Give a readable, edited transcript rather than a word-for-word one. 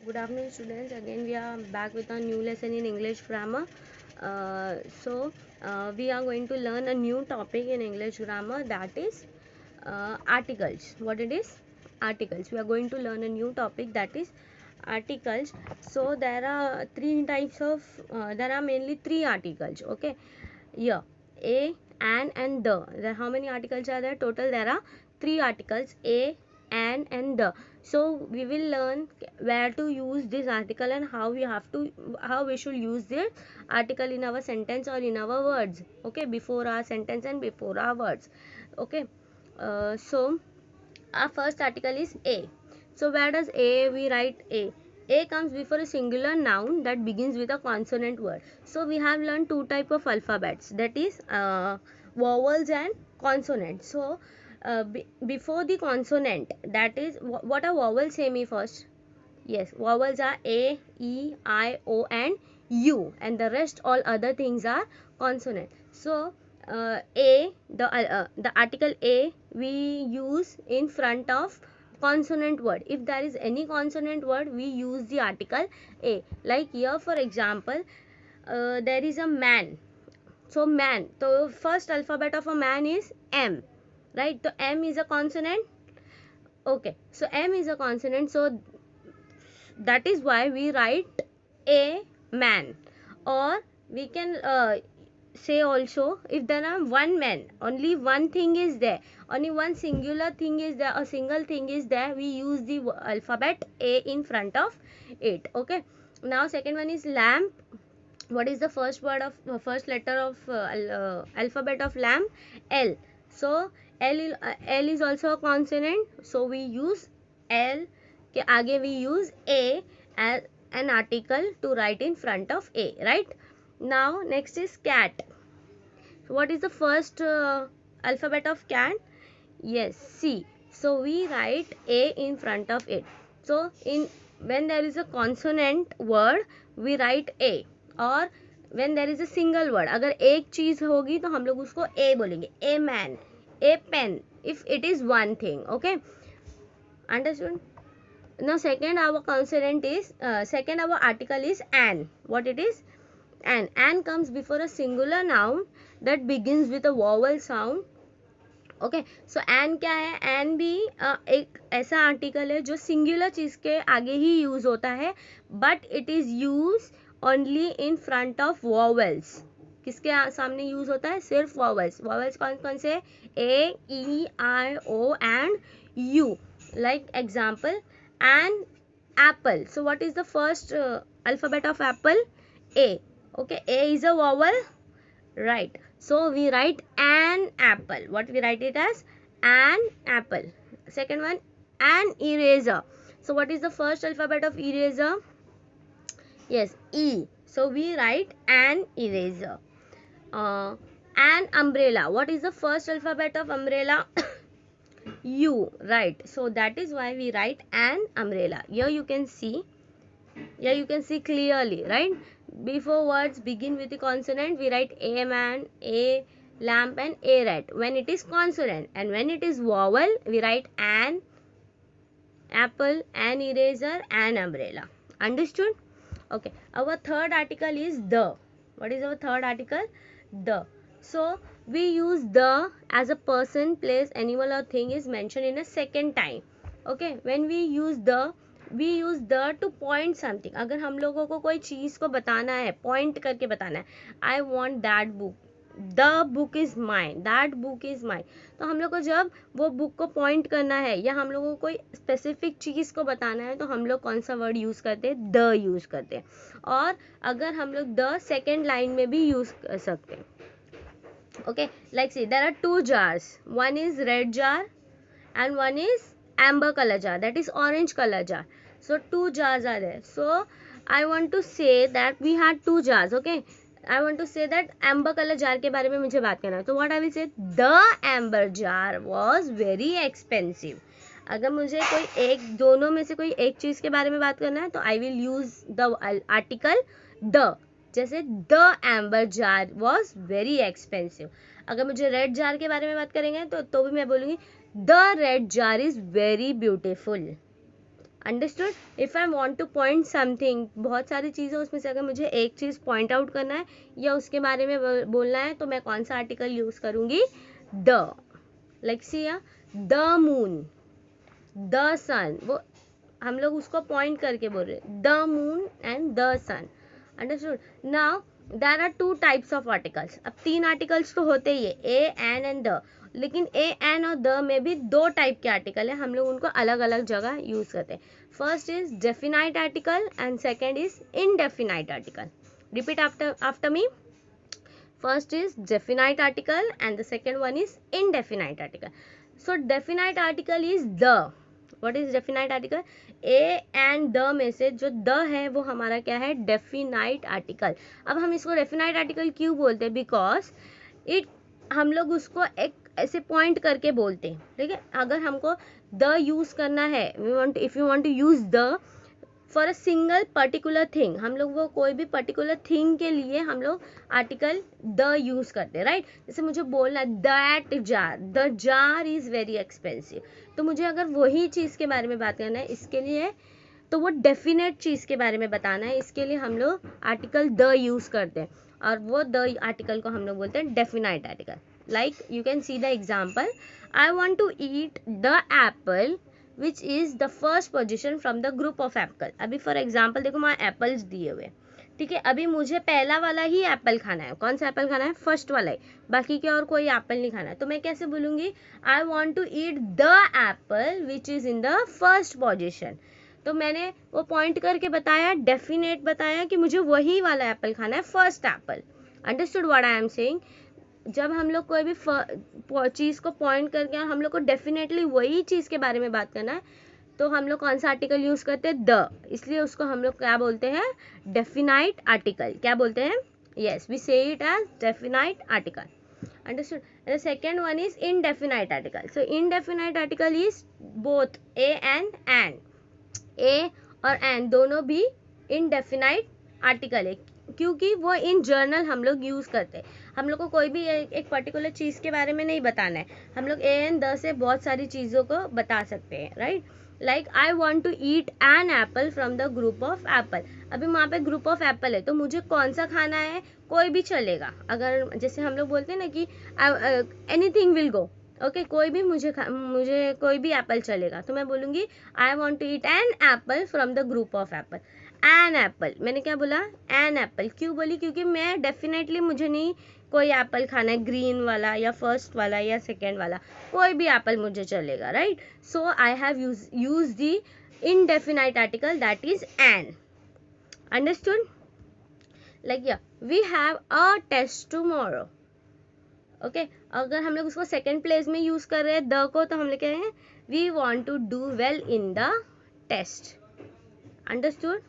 Good afternoon, students. Again, we are back with a new lesson in English grammar. We are going to learn a new topic in English grammar, that is articles. What it is? Articles. We are going to learn a new topic, that is articles. So there are there are mainly three articles. Okay, here a, and the. How many articles are there? Total there are three articles: a, and the. So we will learn where to use this article and how we should use this article in our sentence or in our words. Okay, before our sentence and before our words. Okay, so our first article is a. So where does a we write a? A comes before a singular noun that begins with a consonant word. So we have learned two type of alphabets, that is vowels and consonants. So before the consonant, that is what are vowels? Say me first. Yes, vowels are A, E, I, O and U, and the rest all other things are consonant. So the article A we use in front of consonant word. If there is any consonant word, we use the article A. Like here, for example, there is a man. So man, the first alphabet of a man is M, right? So M is a consonant. Okay, so M is a consonant, so that is why we write a man. Or we can say also, if there are one man, only one thing is there, only one singular thing is there, a single thing is there, we use the alphabet A in front of it. Okay, now second one is lamp. What is the first word of first letter of alphabet of lamp? L. So L is also a consonant, so we use L के आगे we use a as an article to write in front of a, right? Now next is cat. So what is the first alphabet of cat? Yes, C. So we write a in front of it. So when there is a consonant word, we write a. और when there is a single word, अगर एक चीज होगी तो हम लोग उसको a बोलेंगे. A man, a pen, if it is one thing. Okay, understood? Now second our article is an. What it is? An comes before a singular noun that begins with a vowel sound. Okay, so an क्या है? N भी एक ऐसा article है जो singular चीज के आगे ही यूज होता है, but it is use only in front of vowels. किसके सामने यूज होता है? सिर्फ वॉवेल्स. वॉवेल्स कौन कौन से? A, E, I, O and U. Like example, an apple. So what is the first alphabet of apple? A. Okay, A is a vowel, right? So we write an apple. What we write it as? An apple. Second one, an eraser. So what is the first alphabet of eraser? Yes, E. So we write an eraser. An umbrella. What is the first alphabet of umbrella? U, right? So that is why we write an umbrella. Here you can see clearly, right? Before words begin with the consonant, we write a man, a lamp and a rat when it is consonant, and when it is vowel, we write an apple, an eraser, an umbrella. Understood? Okay, our third article is the. What is our third article? The. So we use the as a person, place, animal or thing is mentioned in a second time. Okay, when we use the to point something. अगर हम लोगों को कोई चीज़ को बताना है, point करके बताना है, I want that book, the book is mine, that book is mine. तो हम लोग को जब वो बुक को पॉइंट करना है या हम लोगों को कोई स्पेसिफिक चीज़ को बताना है, तो हम लोग कौन सा वर्ड यूज़ करते हैं? द यूज़ करते हैं. और अगर हम लोग द सेकेंड लाइन में भी यूज़ कर सकते हैं. Okay, like see, there are two jars. One is red jar and one is amber color jar, that is orange color jar. So two jars are there. So I want to say that we had two jars. Okay, I want to say that amber color jar के बारे में मुझे बात करना है. तो what I will say, the amber jar was very expensive. अगर मुझे कोई एक दोनों में से कोई एक चीज़ के बारे में बात करना है, तो I will use the article the. जैसे the amber jar was very expensive. अगर मुझे रेड जार के बारे में बात करेंगे तो भी मैं बोलूँगी the red jar is very beautiful. Understood. If I want two point something, बहुत सारी चीज़ें उसमें से अगर मुझे एक चीज़ पॉइंट आउट करना है या उसके बारे में बोलना है तो मैं कौन सा आर्टिकल यूज करूंगी? The. Like see the moon, the sun, वो हम लोग उसको पॉइंट करके बोल रहे हैं, the moon and the sun. Understood. Now there are two types of articles. अब 3 आर्टिकल्स तो होते ही है, ए, एन एंड द. लेकिन ए, एन और द में भी 2 टाइप के आर्टिकल है, हम लोग उनको अलग अलग जगह यूज करते हैं. First is definite article and second is indefinite article. Repeat after me. First is definite article and the second one is indefinite article. So definite article is the. What is definite article? A and the में से जो the है वो हमारा क्या है? definite article. अब हम इसको definite article क्यों बोलते हैं? Because it हम लोग उसको एक ऐसे पॉइंट करके बोलते हैं, ठीक है. अगर हमको the यूज करना है, if you want to use the for a single particular thing, हम लोग वो कोई भी पर्टिकुलर थिंग के लिए हम लोग आर्टिकल द यूज करते हैं, राइट. जैसे मुझे बोलना है that jar, the jar is very expensive, तो मुझे अगर वही चीज़ के बारे में बात करना है, इसके लिए तो वो डेफिनेट चीज़ के बारे में बताना है, इसके लिए हम लोग आर्टिकल द यूज करते हैं और वो द आर्टिकल को हम लोग बोलते हैं definite article. Like you can see the example, I want to eat the apple which is the first position from the group of apple. अभी फॉर एग्जाम्पल देखो वहाँ एप्पल्स दिए हुए, ठीक है. अभी मुझे पहला वाला ही एप्पल खाना है. कौन सा एप्पल खाना है? फर्स्ट वाला ही, बाकी के और कोई एप्पल नहीं खाना है. तो मैं कैसे बोलूँगी? I want to eat the apple which is in the first position. तो मैंने वो पॉइंट करके बताया, डेफिनेट बताया कि मुझे वही वाला एप्पल खाना है, first Apple. Understood what I am saying? जब हम लोग कोई भी चीज़ को पॉइंट करके और हम लोग को डेफिनेटली वही चीज़ के बारे में बात करना है तो हम लोग कौन सा आर्टिकल यूज़ करते हैं? द. इसलिए उसको हम लोग क्या बोलते हैं? Definite article. क्या बोलते हैं? Yes, we say it as definite article. Understood. The second one is indefinite article. So indefinite article is both a and. A और एन दोनों भी इनडेफिनाइट आर्टिकल है क्योंकि वो इन जर्नल हम लोग यूज़ करते हैं. हम लोग को कोई भी एक पर्टिकुलर चीज़ के बारे में नहीं बताना है, हम लोग ए एंड द से बहुत सारी चीज़ों को बता सकते हैं, right. Like I want to eat an apple from the group of apple. अभी वहाँ पे ग्रुप ऑफ एप्पल है तो मुझे कौन सा खाना है? कोई भी चलेगा. अगर जैसे हम लोग बोलते हैं ना कि एनीथिंग विल गो, ओके, कोई भी मुझे कोई भी एप्पल चलेगा, तो मैं बोलूँगी I want to eat an apple from the group of apple. An apple, मैंने क्या बोला? An apple. क्यों बोली? क्योंकि मैं डेफिनेटली मुझे नहीं कोई एप्पल खाना है, ग्रीन वाला या फर्स्ट वाला या सेकेंड वाला, कोई भी एप्पल मुझे चलेगा, right. So I have use the indefinite article that is an. Understood? Like या we have a test tomorrow. Okay, अगर हम लोग उसको सेकेंड प्लेस में यूज कर रहे हैं द को, तो हम लोग कह रहे हैं we want to do well in the test. Understood?